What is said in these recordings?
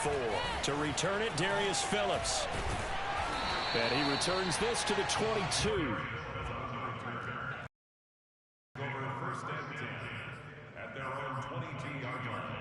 4. To return it, Darius Phillips. And he returns this to the 22. First and 10 at their own 22-yard line.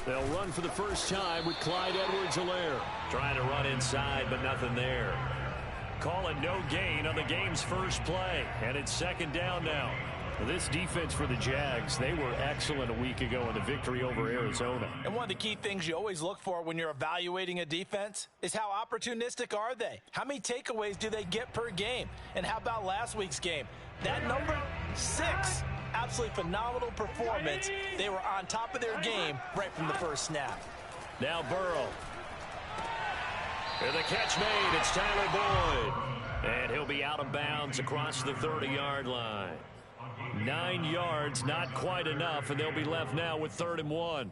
They'll run for the first time with Clyde Edwards-Helaire. Trying to run inside, but nothing there. Call it no gain on the game's first play, and it's second down now. Well, this defense for the Jags, they were excellent a week ago in the victory over Arizona. And one of the key things you always look for when you're evaluating a defense is how opportunistic are they? How many takeaways do they get per game? And how about last week's game? That number 6. Absolutely phenomenal performance. They were on top of their game right from the first snap. Now Burrow. And the catch made. It's Tyler Boyd. And he'll be out of bounds across the 30-yard line. 9 yards, not quite enough, and they'll be left now with 3rd and 1.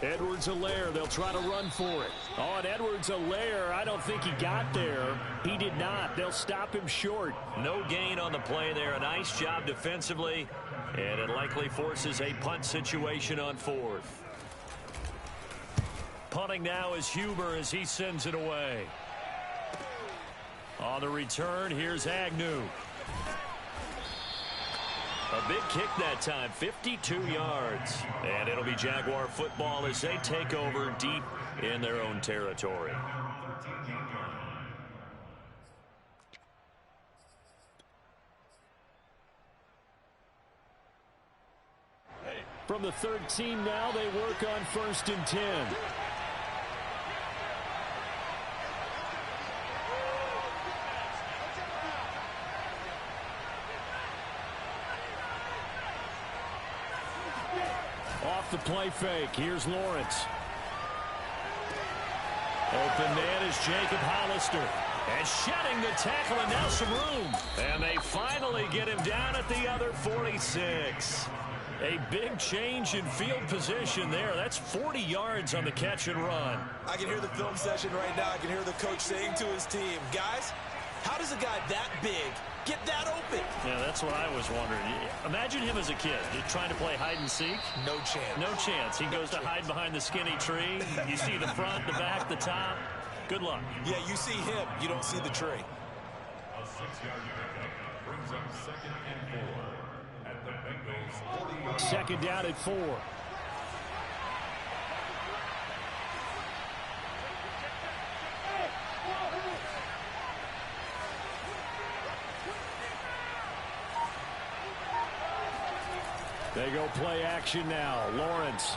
Edwards-Helaire, they'll try to run for it. Oh, and Edwards-Helaire, I don't think he got there. He did not. They'll stop him short. No gain on the play there. A nice job defensively, and it likely forces a punt situation on 4th. Punting now is Huber as he sends it away. On the return, here's Agnew. A big kick that time, 52 yards. And it'll be Jaguar football as they take over deep in their own territory. From the 13 now, they work on 1st and 10. Off the play fake. Here's Lawrence. Open man is Jacob Hollister. And shedding the tackle, and now some room. And they finally get him down at the other 46. A big change in field position there. That's 40 yards on the catch and run. I can hear the film session right now. I can hear the coach saying to his team, guys, how does a guy that big get that open? Yeah, that's what I was wondering. Imagine him as a kid trying to play hide and seek. No chance. No chance. He goes to hide behind the skinny tree. You see the front, the back, the top. Good luck. Yeah, you see him. You don't see the tree. A 6-yard pickup brings up 2nd and 4 at the Bengals 40-yard. Second down at 4. They go play action now. Lawrence.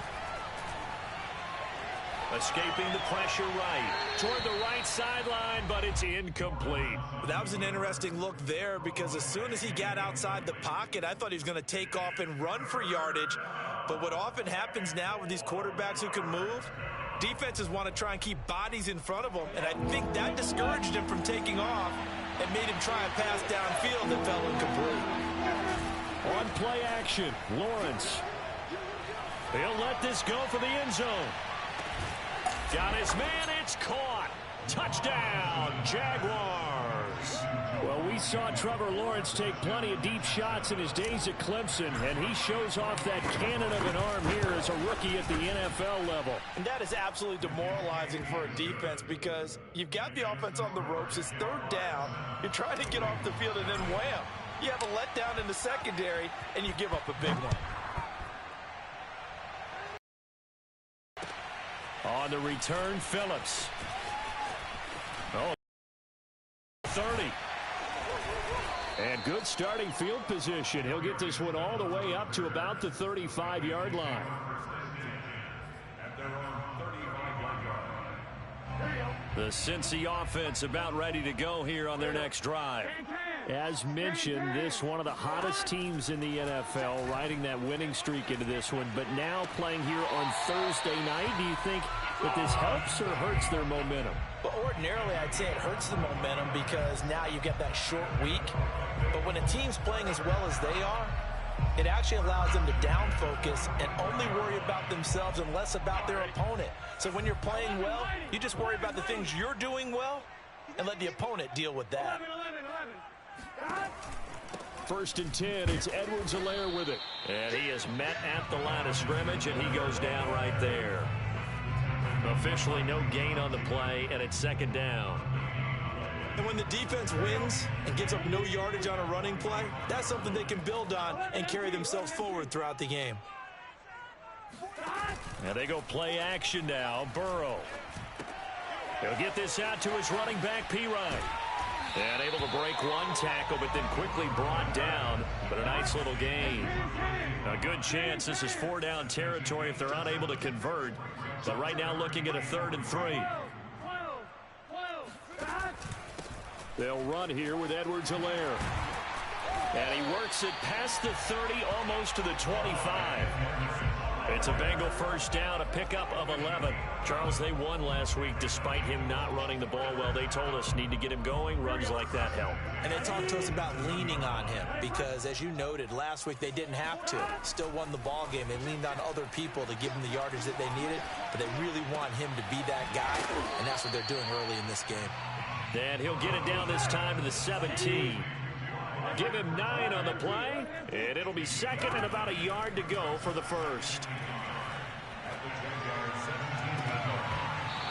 Escaping the pressure right. Toward the right sideline, but it's incomplete. That was an interesting look there because as soon as he got outside the pocket, I thought he was going to take off and run for yardage. But what often happens now with these quarterbacks who can move, defenses want to try and keep bodies in front of them. And I think that discouraged him from taking off and made him try and pass downfield that fell incomplete. On play action, Lawrence. He'll let this go for the end zone. Got his man, it's caught. Touchdown, Jaguars. Well, we saw Trevor Lawrence take plenty of deep shots in his days at Clemson, and he shows off that cannon of an arm here as a rookie at the NFL level. And that is absolutely demoralizing for a defense because you've got the offense on the ropes. It's 3rd down. You're trying to get off the field, and then wham. You have a letdown in the secondary, and you give up a big one. On the return, Phillips. Oh, 30. And good starting field position. He'll get this one all the way up to about the 35-yard line. At their own The Cincy offense about ready to go here on their next drive. As mentioned, this one of the hottest teams in the NFL, riding that winning streak into this one, but now playing here on Thursday night. Do you think that this helps or hurts their momentum? Well, ordinarily, I'd say it hurts the momentum because now you've got that short week. But when a team's playing as well as they are, it actually allows them to down focus and only worry about themselves and less about their opponent. So when you're playing well, you just worry about the things you're doing well and let the opponent deal with that. 1st and 10, it's Edwards-Helaire with it. And he is met at the line of scrimmage, and he goes down right there. Officially no gain on the play, and it's 2nd down. And when the defense wins and gets up no yardage on a running play, that's something they can build on and carry themselves forward throughout the game. And they go play action now. Burrow. He'll get this out to his running back, Pirine. And able to break one tackle, but then quickly brought down. But a nice little gain. A good chance this is 4-down territory if they're unable to convert. But right now looking at a 3rd and 3. They'll run here with Edwards-Helaire. And he works it past the 30, almost to the 25. It's a Bengal 1st down, a pickup of 11. Charles, they won last week despite him not running the ball well. They told us need to get him going. Runs like that help. And they talked to us about leaning on him because, as you noted, last week they didn't have to. Still won the ball game. They leaned on other people to give them the yardage that they needed, but they really want him to be that guy, and that's what they're doing early in this game. And he'll get it down this time to the 17. Give him 9 on the play, and it'll be 2nd and about a yard to go for the 1st.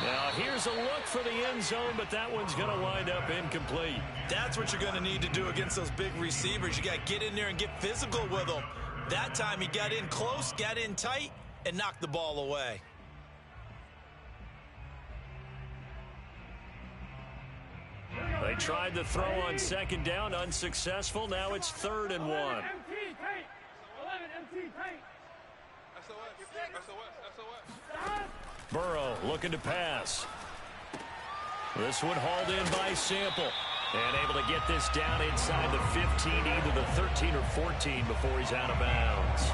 Now here's a look for the end zone, but that one's going to wind up incomplete. That's what you're going to need to do against those big receivers. You got to get in there and get physical with them. That time he got in close, got in tight, and knocked the ball away. They tried to throw on 2nd down, unsuccessful. Now it's 3rd and 1. Burrow looking to pass. This one hauled in by Sample. And able to get this down inside the 15, either the 13 or 14 before he's out of bounds.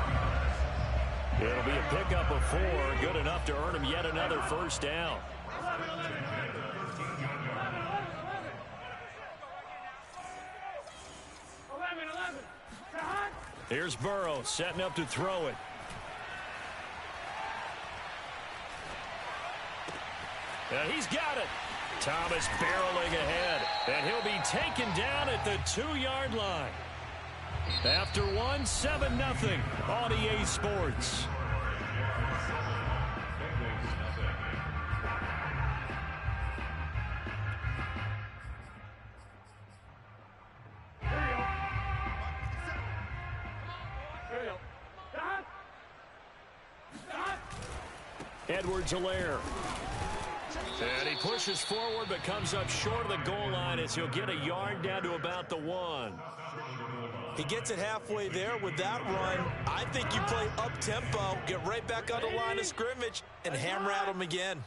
It'll be a pickup of 4, good enough to earn him yet another 1st down. Here's Burrow setting up to throw it. And he's got it. Thomas barreling ahead. And he'll be taken down at the 2-yard line. After 1, 7-0 on EA Sports. Edwards-Helaire. And he pushes forward but comes up short of the goal line as he'll get a yard down to about the 1. He gets it halfway there with that run. I think you play up-tempo, get right back on the line of scrimmage, and hammer at him again.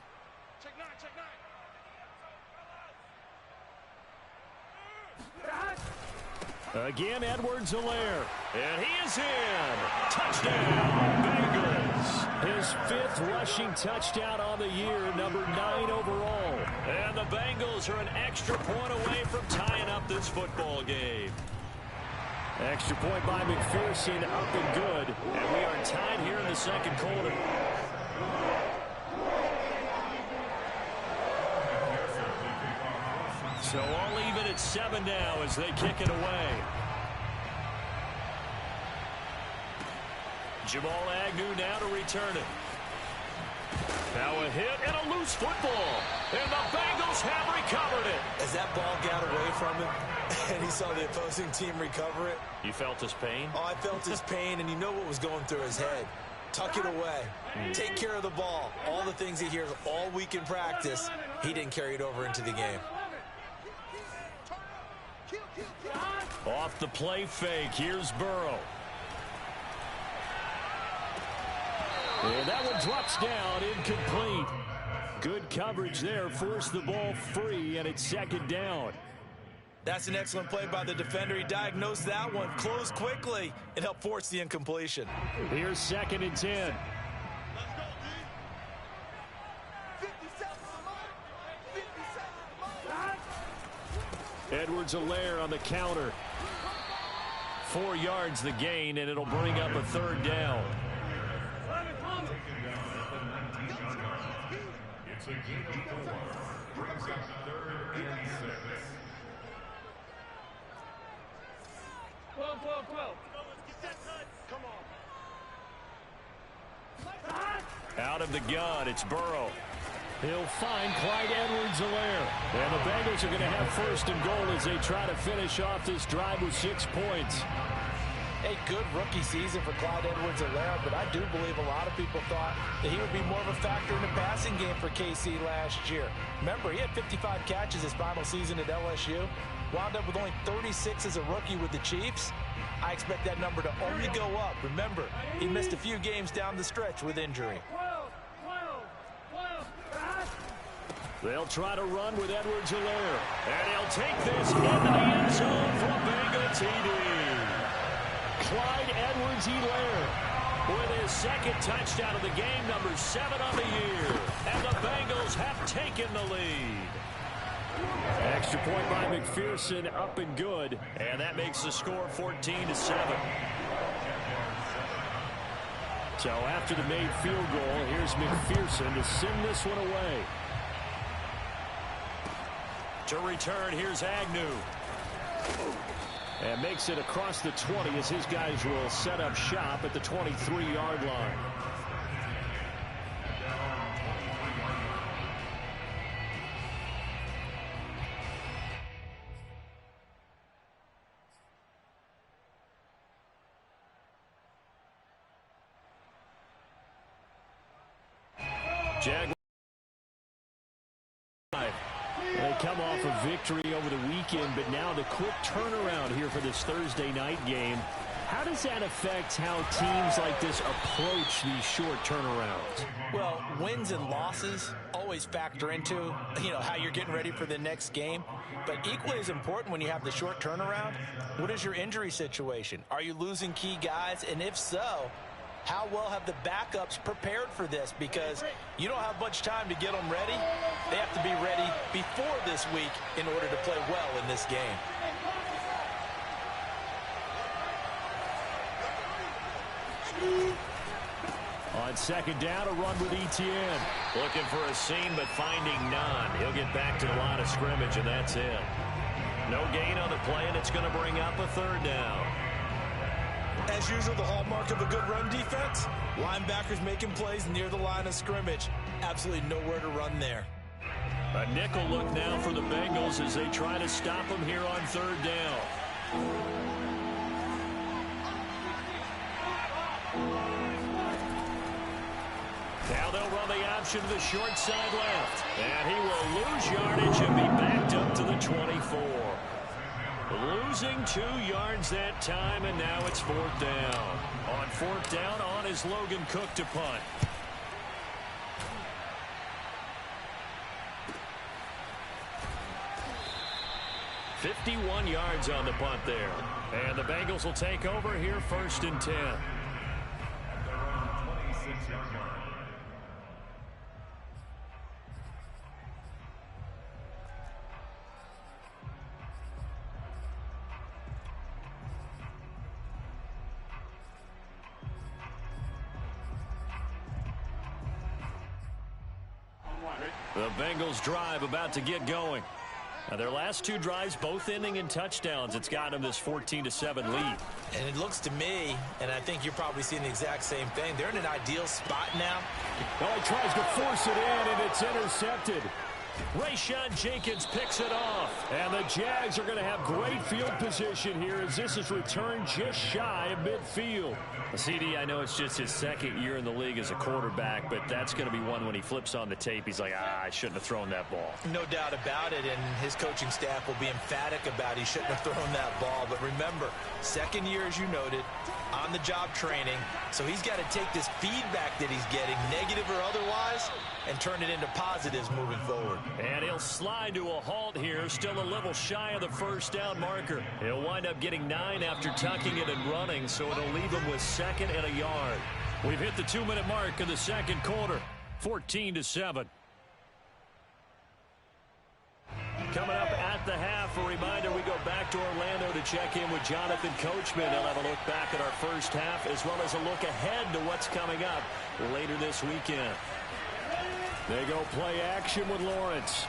Again, Edwards-Helaire. And he is in. Touchdown, Bengals. His 5th rushing touchdown on the year, number 9 overall. And the Bengals are an extra point away from tying up this football game. Extra point by McPherson, up and good. And we are tied here in the 2nd quarter. So all even at 7 now as they kick it away. Jamal Agnew now to return it. Now a hit and a loose football. And the Bengals have recovered it. As that ball got away from him and he saw the opposing team recover it. You felt his pain? Oh, I felt his pain, and you know what was going through his head. Tuck it away. Take care of the ball. All the things he hears all week in practice, he didn't carry it over into the game. Off the play fake, here's Burrow. And that one drops down, incomplete. Good coverage there. Forced the ball free, and it's second down. That's an excellent play by the defender. He diagnosed that one, closed quickly, and helped force the incompletion. Here's second and 10. Edwards-Helaire on the counter. 4 yards the gain, and it'll bring up a third down. It's a gain of 4. Brings up 3rd and 6. 12. Come on. Out of the gun, it's Burrow. He'll find Clyde Edwards-Helaire. And the Bengals are going to have first and goal as they try to finish off this drive with 6 points. A good rookie season for Clyde Edwards-Helaire, but I do believe a lot of people thought that he would be more of a factor in the passing game for KC last year. Remember, he had 55 catches his final season at LSU. Wound up with only 36 as a rookie with the Chiefs. I expect that number to only go up. Remember, he missed a few games down the stretch with injury. They'll try to run with Edwards-Helaire. And he'll take this into the end zone for a Bengal TD. Clyde Edwards-Helaire with his second touchdown of the game, number 7 on the year. And the Bengals have taken the lead. Extra point by McPherson, up and good. And that makes the score 14-7. So after the made field goal, here's McPherson to send this one away. To return, here's Agnew. And makes it across the 20 as his guys will set up shop at the 23-yard line. Jaguars. They come off a victory over the weekend, but now the quick turnaround here for this Thursday night game. How does that affect how teams like this approach these short turnarounds? Well, wins and losses always factor into, how you're getting ready for the next game. But equally as important when you have the short turnaround, what is your injury situation? Are you losing key guys? And if so, how well have the backups prepared for this? Because you don't have much time to get them ready. They have to be ready before this week in order to play well in this game. On second down, a run with Etienne. Looking for a seam, but finding none. He'll get back to the line of scrimmage, and that's it. No gain on the play, and it's going to bring up a third down. As usual, the hallmark of a good run defense, linebackers making plays near the line of scrimmage. Absolutely nowhere to run there. A nickel look now for the Bengals as they try to stop them here on third down. Now they'll run the option to the short side left. And he will lose yardage and be backed up to the 24. Losing 2 yards that time, and now it's fourth down. On fourth down, on is Logan Cook to punt. $51 yards on the punt there. And the Bengals will take over here first and 10. The Bengals drive about to get going. Now their last 2 drives, both ending in touchdowns. It's got them this 14-7 lead. And it looks to me, and I think you're probably seeing the exact same thing, they're in an ideal spot now. Well, he tries to force it in, and it's intercepted. Rayshawn Jenkins picks it off. And the Jags are going to have great field position here as this is returned just shy of midfield. CD, I know it's just his second year in the league as a quarterback, but that's going to be one when he flips on the tape. He's like, I shouldn't have thrown that ball. No doubt about it, and his coaching staff will be emphatic about he shouldn't have thrown that ball. But remember, second year, as you noted, on-the-job training, so he's got to take this feedback that he's getting, negative or otherwise, and turn it into positives moving forward. And he'll slide to a halt here, still a little shy of the first down marker. He'll wind up getting 9 after tucking it and running, so it'll leave him with 2nd and a yard. We've hit the 2-minute mark in the second quarter, 14-7. Coming up at the half, a reminder, we go back to Orlando to check in with Jonathan Coachman. He'll have a look back at our first half as well as a look ahead to what's coming up later this weekend. They go play action with Lawrence.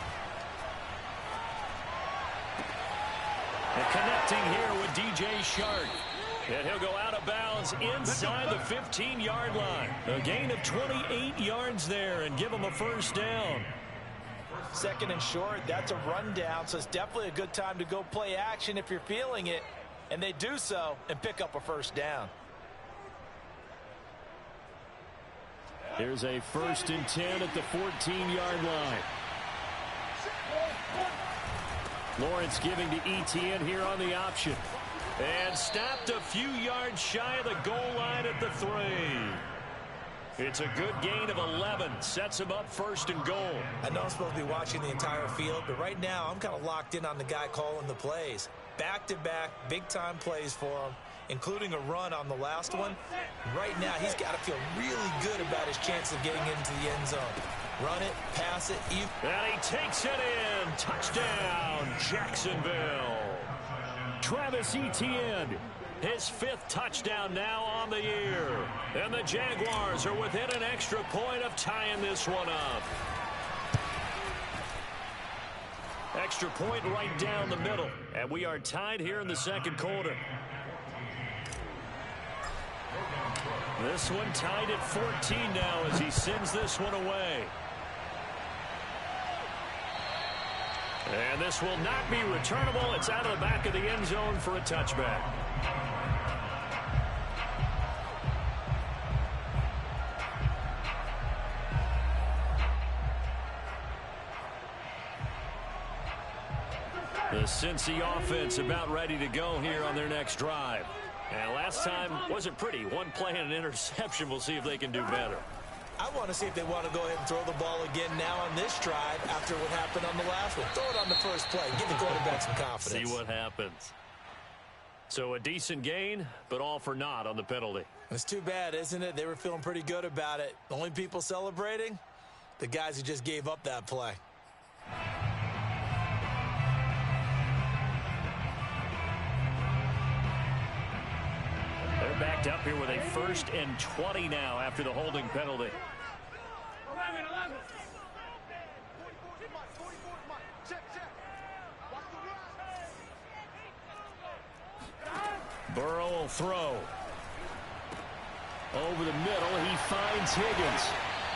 And connecting here with DJ Shark. And he'll go out of bounds inside the 15-yard line. A gain of 28 yards there and give him a first down. 2nd and short, that's a rundown, so it's definitely a good time to go play action if you're feeling it. And they do so and pick up a first down. Here's a 1st and 10 at the 14-yard line. Lawrence giving to Etienne here on the option. And stopped a few yards shy of the goal line at the 3. It's a good gain of 11. Sets him up 1st and goal. I know I'm supposed to be watching the entire field, but right now I'm kind of locked in on the guy calling the plays. Back-to-back, big-time plays for him, including a run on the last one. Right now, he's got to feel really good about his chance of getting into the end zone. Run it, pass it. And he takes it in. Touchdown, Jacksonville. Travis Etienne, his 5th touchdown now on the year. And the Jaguars are within an extra point of tying this one up. Extra point right down the middle. And we are tied here in the second quarter. This one tied at 14 now as he sends this one away. And this will not be returnable. It's out of the back of the end zone for a touchback. The Cincy offense about ready to go here on their next drive. And last time wasn't pretty. One play and an interception. We'll see if they can do better. I want to see if they want to go ahead and throw the ball again now on this drive after what happened on the last one. Throw it on the first play. Give the quarterback some confidence. See what happens. So a decent gain, but all for naught on the penalty. It's too bad, isn't it? They were feeling pretty good about it. The only people celebrating? The guys who just gave up that play. They're backed up here with a 1st and 20 now after the holding penalty. 11. Burrow will throw. Over the middle, he finds Higgins.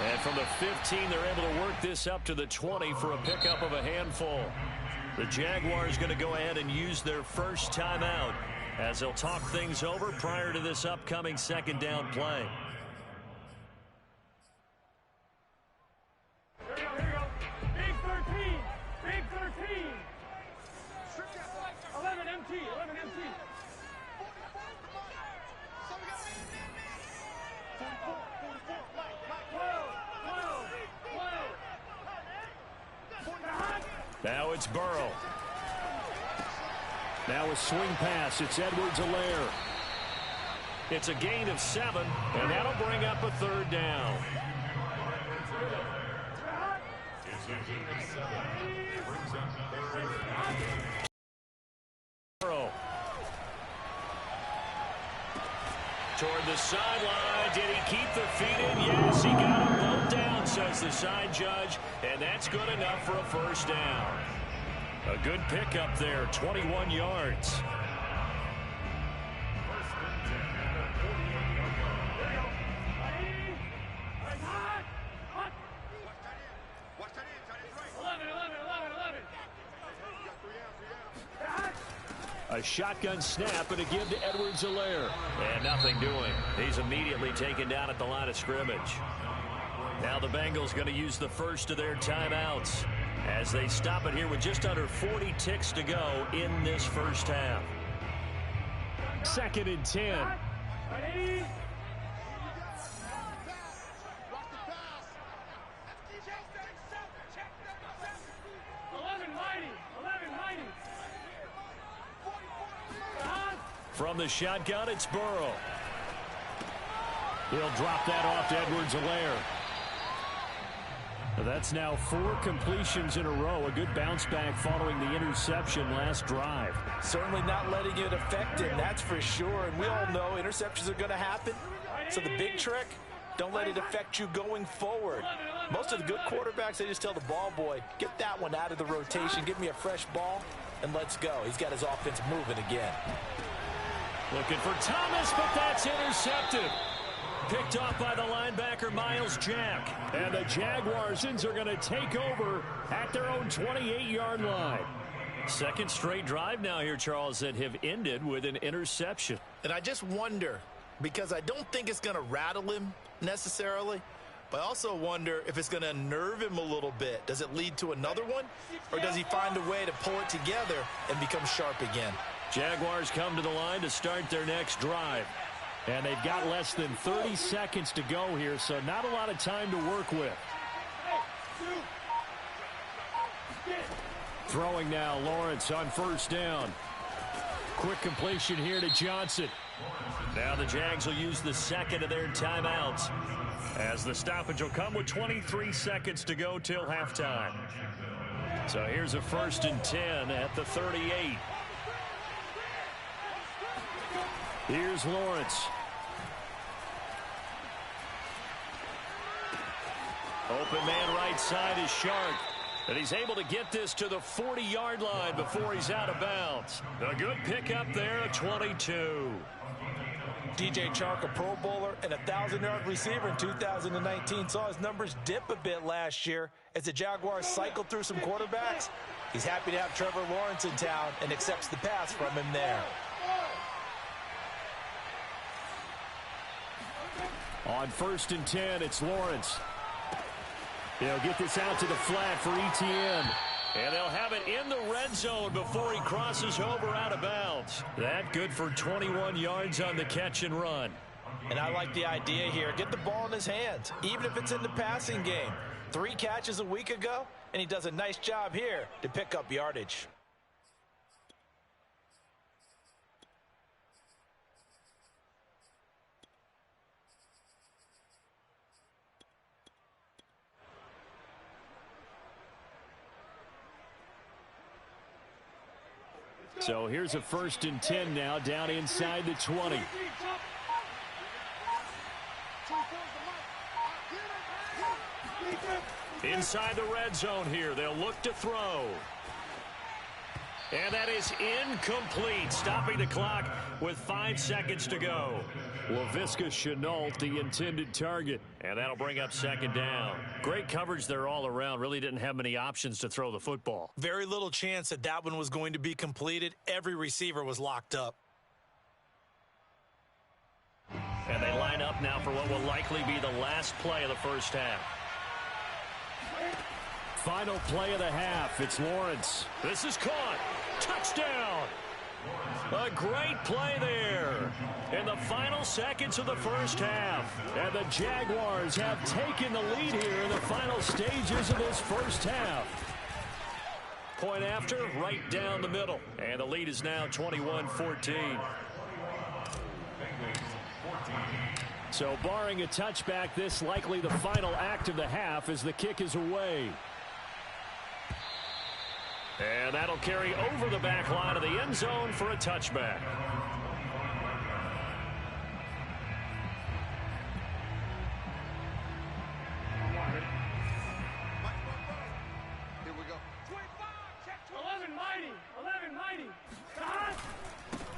And from the 15, they're able to work this up to the 20 for a pickup of a handful. The Jaguars going to go ahead and use their first timeout as they'll talk things over prior to this upcoming 2nd down play. Here we go. Big 13. Big 13. 11 MT. 11 MT. 12. Now it's Burrow. Now a swing pass. It's Edwards-Helaire. It's a gain of 7, and that'll bring up a 3rd down. Burrow. Toward the sideline. Did he keep the feet in? Yes, he got them both down, says the side judge, and that's good enough for a first down. A good pickup there, 21 yards. A shotgun snap and a give to Edwards-Helaire. And nothing doing. He's immediately taken down at the line of scrimmage. Now the Bengals going to use the first of their timeouts as they stop it here with just under 40 ticks to go in this first half. 2nd and 10. Ready? From the shotgun, it's Burrow. He'll drop that off to Edwards-Helaire. That's now 4 completions in a row. A good bounce back following the interception last drive. Certainly not letting it affect him, that's for sure. And we all know interceptions are going to happen. So the big trick, don't let it affect you going forward. Most of the good quarterbacks, they just tell the ball boy, get that one out of the rotation, give me a fresh ball, and let's go. He's got his offense moving again. Looking for Thomas, but that's intercepted. Picked off by the linebacker, Myles Jack. And the Jaguarsons are going to take over at their own 28-yard line. Second straight drive now here, Charles, that have ended with an interception. And I just wonder, because I don't think it's going to rattle him necessarily, but I also wonder if it's going to unnerve him a little bit. Does it lead to another one, or does he find a way to pull it together and become sharp again? Jaguars come to the line to start their next drive. And they've got less than 30 seconds to go here, so not a lot of time to work with. Throwing now, Lawrence on first down. Quick completion here to Johnson. Now the Jags will use the second of their timeouts, as the stoppage will come with 23 seconds to go till halftime. So here's a 1st and 10 at the 38. Here's Lawrence. Open man right side is Shark. And he's able to get this to the 40-yard line before he's out of bounds. A good pickup there at 22. DJ Chark, a Pro Bowler and a 1,000-yard receiver in 2019, saw his numbers dip a bit last year as the Jaguars cycled through some quarterbacks. He's happy to have Trevor Lawrence in town and accepts the pass from him there. On 1st and 10, it's Lawrence. They'll get this out to the flat for Etienne. And they'll have it in the red zone before he crosses over out of bounds. That good for 21 yards on the catch and run. And I like the idea here. Get the ball in his hands, even if it's in the passing game. 3 catches a week ago, and he does a nice job here to pick up yardage. So here's a 1st and 10 now, down inside the 20. Inside the red zone here, they'll look to throw. And that is incomplete, stopping the clock with 5 seconds to go. Laviska Shenault, the intended target. And that'll bring up 2nd down. Great coverage there all around. Really didn't have many options to throw the football. Very little chance that that one was going to be completed. Every receiver was locked up. And they line up now for what will likely be the last play of the first half. Final play of the half. It's Lawrence. This is caught. Touchdown. A great play there in the final seconds of the first half. And the Jaguars have taken the lead here in the final stages of this first half. Point after, right down the middle. And the lead is now 21-14. So barring a touchback, this likely the final act of the half as the kick is away. And that'll carry over the back line of the end zone for a touchback. Here we go. 11 mighty.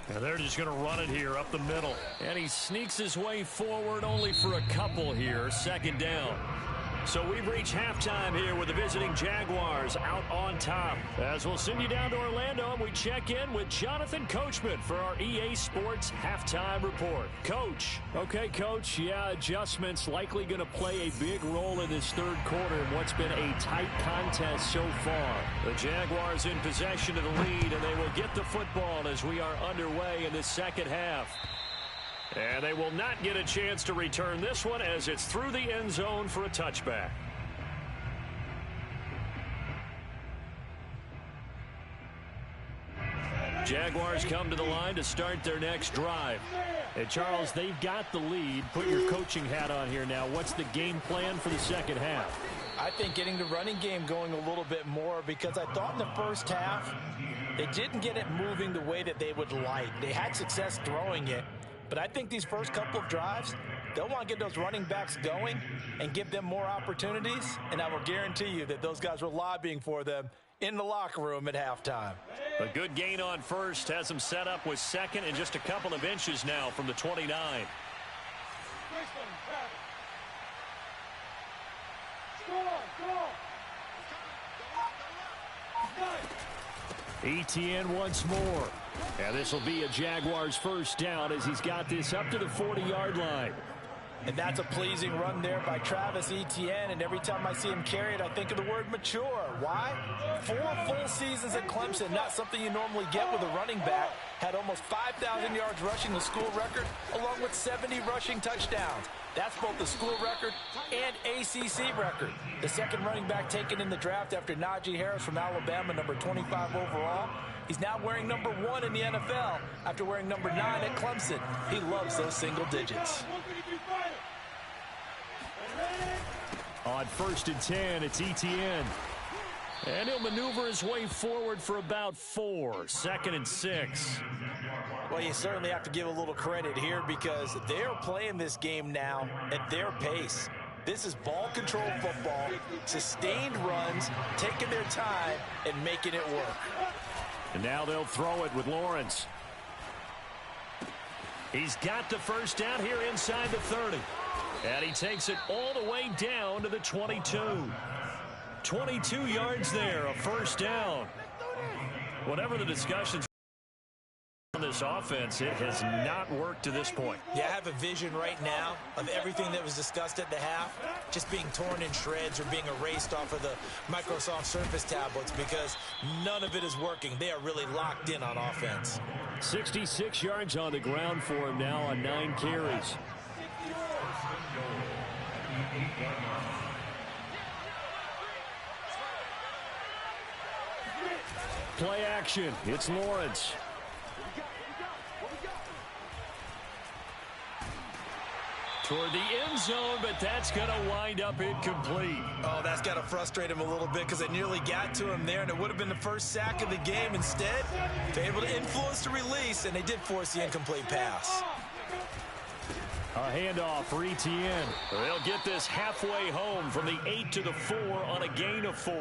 And they're just going to run it here up the middle. And he sneaks his way forward only for a couple here. 2nd down. So we've reached halftime here with the visiting Jaguars out on top. As we'll send you down to Orlando, and we check in with Jonathan Coachman for our EA Sports Halftime Report. Coach. Okay, Coach. Yeah, adjustments likely going to play a big role in this third quarter in what's been a tight contest so far. The Jaguars in possession of the lead, and they will get the football as we are underway in the second half. And they will not get a chance to return this one as it's through the end zone for a touchback. Jaguars come to the line to start their next drive. Hey, Charles, they've got the lead. Put your coaching hat on here now. What's the game plan for the second half? I think getting the running game going a little bit more, because I thought in the first half they didn't get it moving the way that they would like. They had success throwing it. But I think these first couple of drives, they'll want to get those running backs going and give them more opportunities. And I will guarantee you that those guys were lobbying for them in the locker room at halftime. A good gain on first has them set up with second and just a couple of inches now from the 29. Etienne once more. And this will be a Jaguars first down as he's got this up to the 40-yard line. And that's a pleasing run there by Travis Etienne. And every time I see him carry it, I think of the word mature. Why? 4 full seasons at Clemson, not something you normally get with a running back. Had almost 5,000 yards rushing, the school record, along with 70 rushing touchdowns. That's both the school record and ACC record. The second running back taken in the draft after Najee Harris from Alabama, number 25 overall. He's now wearing number 1 in the NFL after wearing number 9 at Clemson. He loves those single digits. On 1st and 10, it's Etienne. And he'll maneuver his way forward for about 4. 2nd and 6. Well, you certainly have to give a little credit here because they're playing this game now at their pace. This is ball control football, sustained runs, taking their time and making it work. And now they'll throw it with Lawrence. He's got the first down here inside the 30. And he takes it all the way down to the 22. 22 yards there, a first down. Whatever the discussions on this offense, it has not worked to this point. Yeah, I have a vision right now of everything that was discussed at the half just being torn in shreds or being erased off of the Microsoft Surface tablets because none of it is working. They are really locked in on offense. 66 yards on the ground for him now on 9 carries. Play action. It's Lawrence. Toward the end zone, but that's going to wind up incomplete. Oh, that's got to frustrate him a little bit because they nearly got to him there, and it would have been the first sack of the game. Instead, they're able to influence the release, and they did force the incomplete pass. A handoff for Etienne. They'll get this halfway home from the 8 to the 4 on a gain of 4.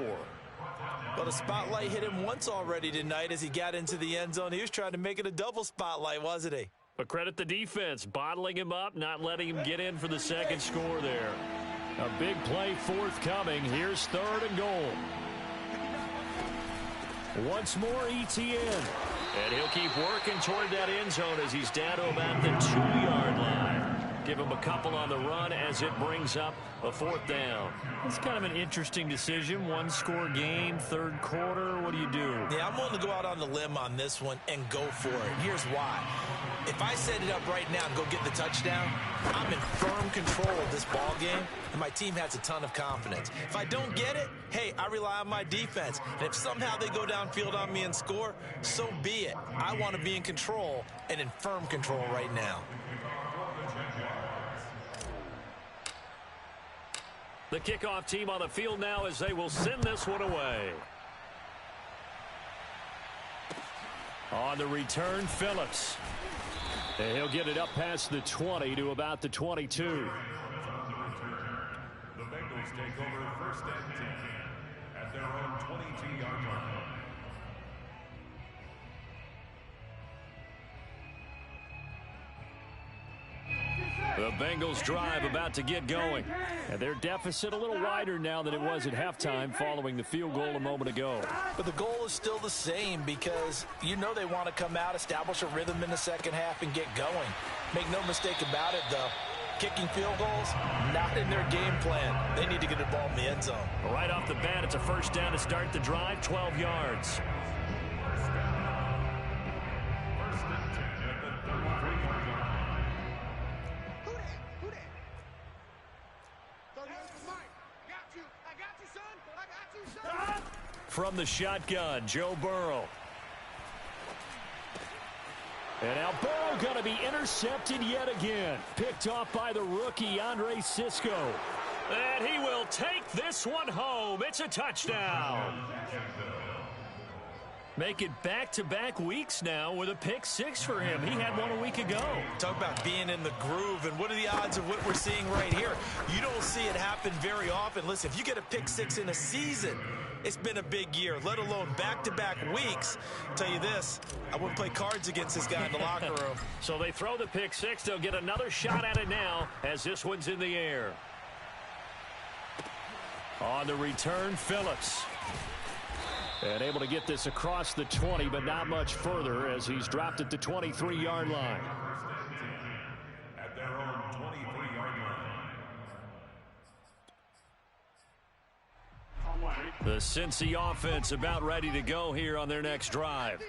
Well, the spotlight hit him once already tonight as he got into the end zone. He was trying to make it a double spotlight, wasn't he? But credit the defense, bottling him up, not letting him get in for the second score there. A big play forthcoming. Here's 3rd and goal. Once more, Etienne. And he'll keep working toward that end zone as he's down to about the 2-yard line. Give him a couple on the run as it brings up a 4th down. It's kind of an interesting decision. 1-score game, 3rd quarter. What do you do? Yeah, I'm willing to go out on the limb on this one and go for it. Here's why. If I set it up right now and go get the touchdown, I'm in firm control of this ball game, and my team has a ton of confidence. If I don't get it, hey, I rely on my defense. And if somehow they go downfield on me and score, so be it. I want to be in control and in firm control right now. The kickoff team on the field now as they will send this one away. On the return, Phillips. And he'll get it up past the 20 to about the 22. The Bengals take over 1st and 10 at their own 22-yard line. The Bengals drive about to get going. And their deficit a little wider now than it was at halftime following the field goal a moment ago. But the goal is still the same because you know they want to come out, establish a rhythm in the second half, and get going. Make no mistake about it, though. Kicking field goals, not in their game plan. They need to get the ball in the end zone. Right off the bat, it's a first down to start the drive, 12 yards. From the shotgun, Joe Burrow. And now Burrow going to be intercepted yet again. Picked off by the rookie, Andre Cisco. And he will take this one home. It's a touchdown. Make it back-to-back weeks now with a pick six for him. He had one a week ago. Talk about being in the groove, and what are the odds of what we're seeing right here? You don't see it happen very often. Listen, if you get a pick six in a season, it's been a big year, let alone back-to-back weeks. I'll tell you this, I wouldn't play cards against this guy in the locker room. So they throw the pick six. They'll get another shot at it now as this one's in the air. On the return, Phillips. And able to get this across the 20, but not much further as he's dropped at the 23-yard line. At their own 23-yard line. The Cincy offense about ready to go here on their next drive.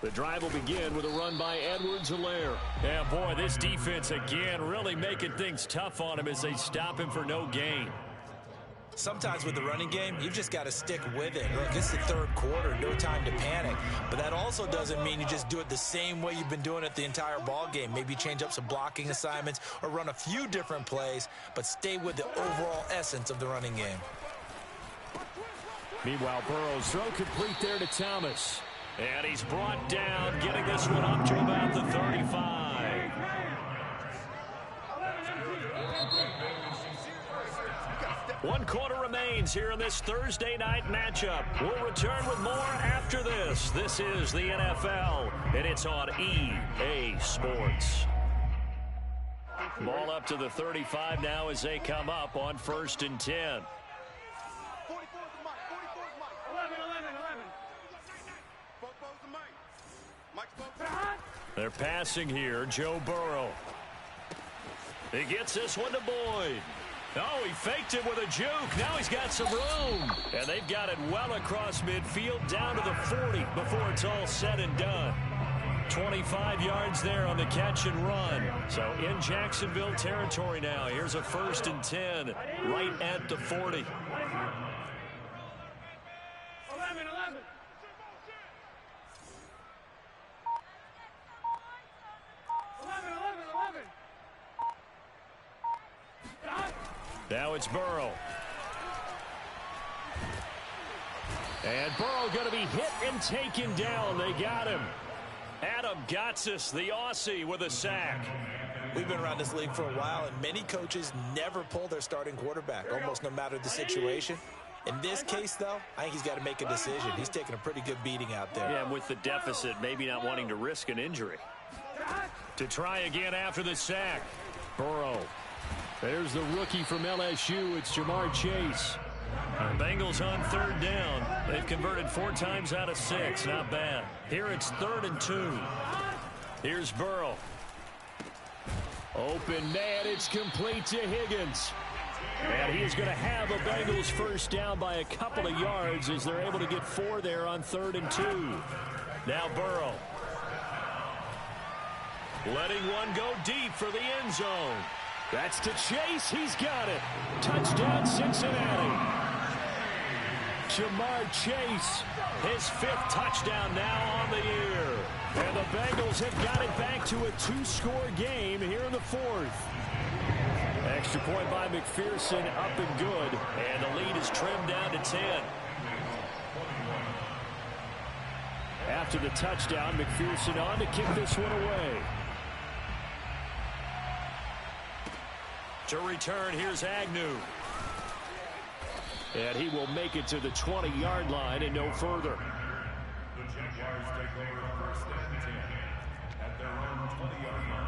The drive will begin with a run by Edwards-Helaire. Yeah, boy, this defense again really making things tough on him as they stop him for no gain. Sometimes with the running game, you've just got to stick with it. Look, it's the third quarter, no time to panic. But that also doesn't mean you just do it the same way you've been doing it the entire ball game. Maybe change up some blocking assignments or run a few different plays, but stay with the overall essence of the running game. Meanwhile, Burrow's throw complete there to Thomas. And he's brought down, getting this one up to about the 35. One quarter remains here in this Thursday night matchup. We'll return with more after this. This is the NFL, and it's on EA Sports. Ball up to the 35 now as they come up on 1st and 10. They're passing here, Joe Burrow. He gets this one to Boyd. Oh, he faked it with a juke. Now he's got some room. And they've got it well across midfield down to the 40 before it's all said and done. 25 yards there on the catch and run. So in Jacksonville territory now. Here's a 1st and 10 right at the 40. 11. Now it's Burrow. And Burrow going to be hit and taken down. They got him. Adam Gotsis, the Aussie, with a sack. We've been around this league for a while, and many coaches never pull their starting quarterback, almost no matter the situation. In this case, though, I think he's got to make a decision. He's taking a pretty good beating out there. Yeah, with the deficit, maybe not wanting to risk an injury. To try again after the sack. Burrow. There's the rookie from LSU. It's Jamar Chase. The Bengals on 3rd down. They've converted 4 times out of 6. Not bad. Here it's 3rd and 2. Here's Burrow. Open man. It's complete to Higgins. And he is going to have a Bengals first down by a couple of yards as they're able to get 4 there on 3rd and 2. Now Burrow. Letting one go deep for the end zone. That's to Chase. He's got it. Touchdown, Cincinnati. Jamar Chase, his 5th touchdown now on the year. And the Bengals have got it back to a 2-score game here in the 4th. Extra point by McPherson, up and good. And the lead is trimmed down to 10. After the touchdown, McPherson on to kick this one away. To return, here's Agnew. And he will make it to the 20-yard line and no further. The Jaguars take over 1st and 10 at their own 20-yard line.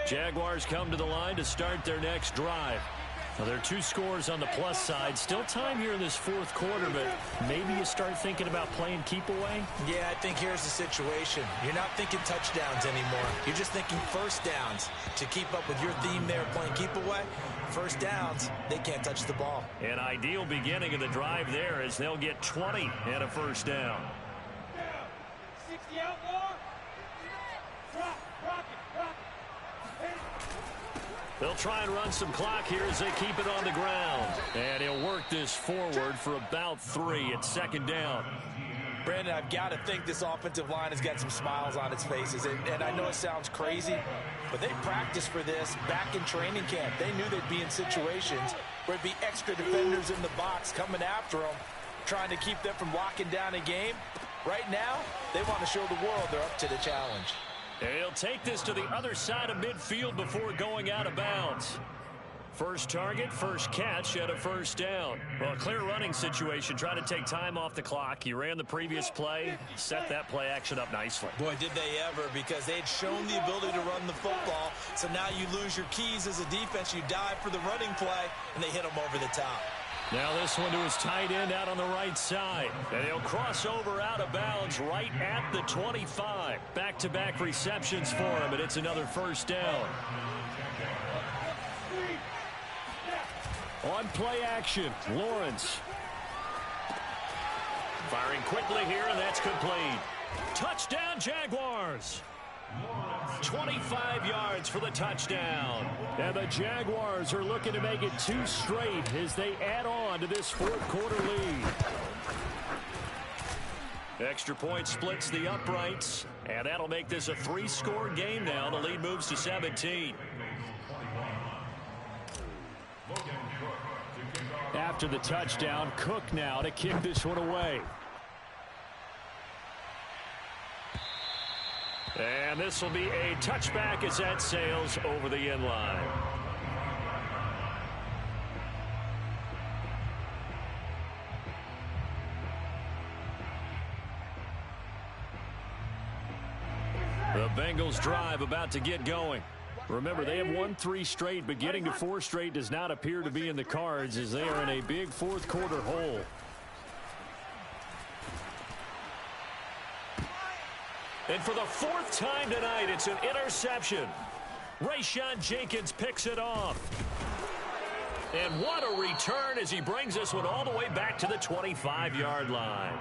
Jaguars come to the line to start their next drive. Now, there are 2 scores on the plus side. Still time here in this fourth quarter, but maybe you start thinking about playing keep away? Yeah, I think here's the situation. You're not thinking touchdowns anymore. You're just thinking first downs. To keep up with your theme there, playing keep away, first downs, they can't touch the ball. An ideal beginning of the drive there as they'll get 20 and a first down. 60 out more. Drop, rock it. They'll try and run some clock here as they keep it on the ground. And he'll work this forward for about 3 at second down. Brandon, I've got to think this offensive line has got some smiles on its faces. And I know it sounds crazy, but they practiced for this back in training camp. They knew they'd be in situations where it'd be extra defenders in the box coming after them, trying to keep them from locking down a game. Right now, they want to show the world they're up to the challenge. And he'll take this to the other side of midfield before going out of bounds. First target, first catch at a first down. Well, a clear running situation. Try to take time off the clock. He ran the previous play, set that play action up nicely. Boy, did they ever, because they had shown the ability to run the football. So now you lose your keys as a defense. You dive for the running play, and they hit them over the top. Now this one to his tight end out on the right side. And he'll cross over out of bounds right at the 25. Back-to-back receptions for him, and it's another first down. On play action, Lawrence. Firing quickly here, and that's complete. Touchdown, Jaguars. 25 yards for the touchdown. And the Jaguars are looking to make it 2 straight as they add on to this fourth quarter lead. Extra point splits the uprights, and that'll make this a 3-score game now. The lead moves to 17. After the touchdown, Cook now to kick this one away. And this will be a touchback as that sails over the end line. The Bengals drive about to get going. Remember, they have won 3 straight, but getting to 4 straight does not appear to be in the cards as they are in a big fourth quarter hole. And for the 4th time tonight, it's an interception. Rayshawn Jenkins picks it off. And what a return as he brings this one all the way back to the 25-yard line.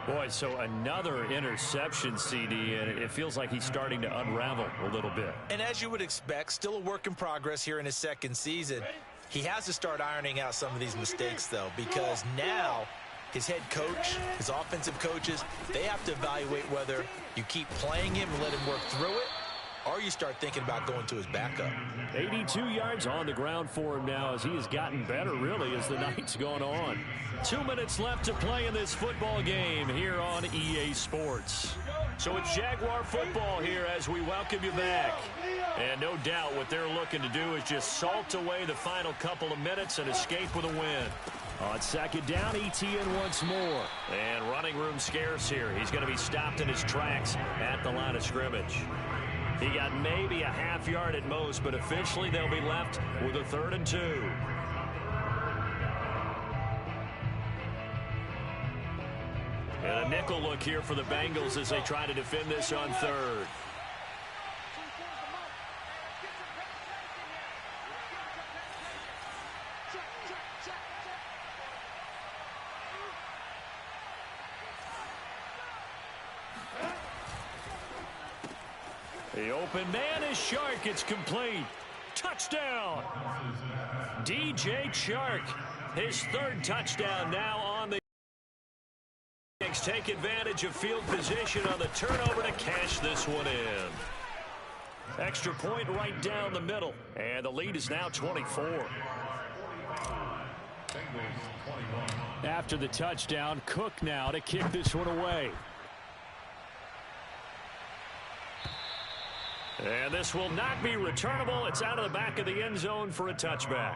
Boy, so another interception, CD, and it feels like he's starting to unravel a little bit. And as you would expect, still a work in progress here in his 2nd season. He has to start ironing out some of these mistakes, though, because now his head coach, his offensive coaches, they have to evaluate whether you keep playing him and let him work through it, or you start thinking about going to his backup. 82 yards on the ground for him now as he has gotten better, really, as the night's gone on. 2 minutes left to play in this football game here on EA Sports. So it's Jaguar football here as we welcome you back. And no doubt what they're looking to do is just salt away the final couple of minutes and escape with a win. On second down, ETN once more. And running room scarce here. He's going to be stopped in his tracks at the line of scrimmage. He got maybe a half yard at most, but officially they'll be left with a 3rd and 2. And a nickel look here for the Bengals as they try to defend this on 3rd. The open man is Chark. It's complete. Touchdown. DJ Chark, his 3rd touchdown now on the. Take advantage of field position on the turnover to cash this one in. Extra point right down the middle. And the lead is now 24. After the touchdown, Cook now to kick this one away. And this will not be returnable. It's out of the back of the end zone for a touchback.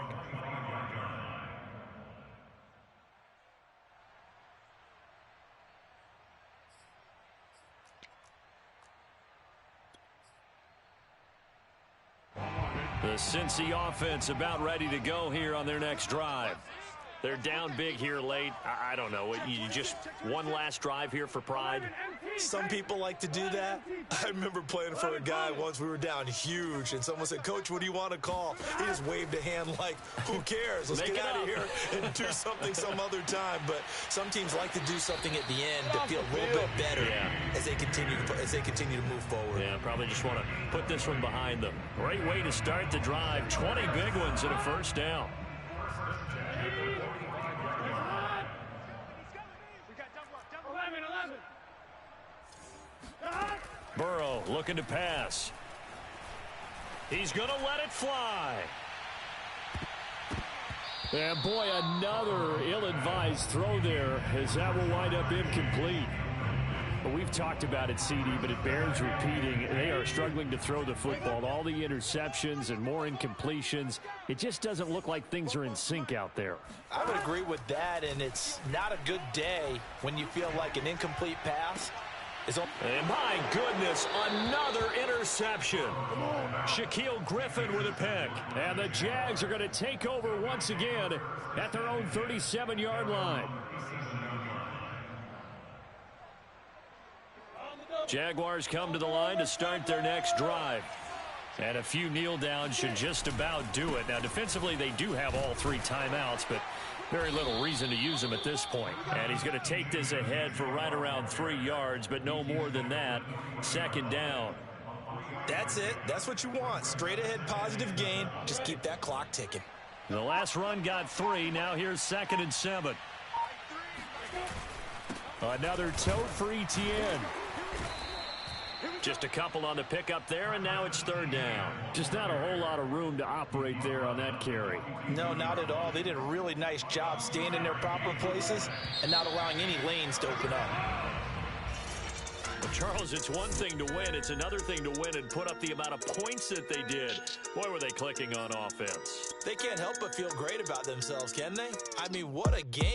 The Cincy offense about ready to go here on their next drive. They're down big here late. I don't know. You just one last drive here for pride? Some people like to do that. I remember playing for a guy once. We were down huge, and someone said, "Coach, what do you want to call?" He just waved a hand like, who cares? Let's get out of here and do something some other time. But some teams like to do something at the end to feel a little bit better as they continue to move forward. Yeah, probably just want to put this one behind them. Great way to start the drive. 20 big ones and a first down. Burrow looking to pass. He's going to let it fly. And boy, another ill-advised throw there, as that will wind up incomplete. But we've talked about it, CD, but it bears repeating. They are struggling to throw the football. All the interceptions and more incompletions. It just doesn't look like things are in sync out there. I would agree with that, and it's not a good day when you feel like an incomplete pass. And my goodness, another interception. Shaquille Griffin with a pick. And the Jags are going to take over once again at their own 37-yard line. Jaguars come to the line to start their next drive. And a few kneel downs should just about do it. Now, defensively, they do have all 3 timeouts, but very little reason to use them at this point. And he's going to take this ahead for right around 3 yards, but no more than that. Second down. That's it. That's what you want. Straight ahead positive gain. Just keep that clock ticking. The last run got 3. Now here's 2nd and 7. Another tote for Etienne. Just a couple on the pickup there, and now it's 3rd down. Just not a whole lot of room to operate there on that carry. No, not at all. They did a really nice job staying in their proper places and not allowing any lanes to open up. Well, Charles, it's one thing to win. It's another thing to win and put up the amount of points that they did. Boy, were they clicking on offense. They can't help but feel great about themselves, can they? I mean, what a game.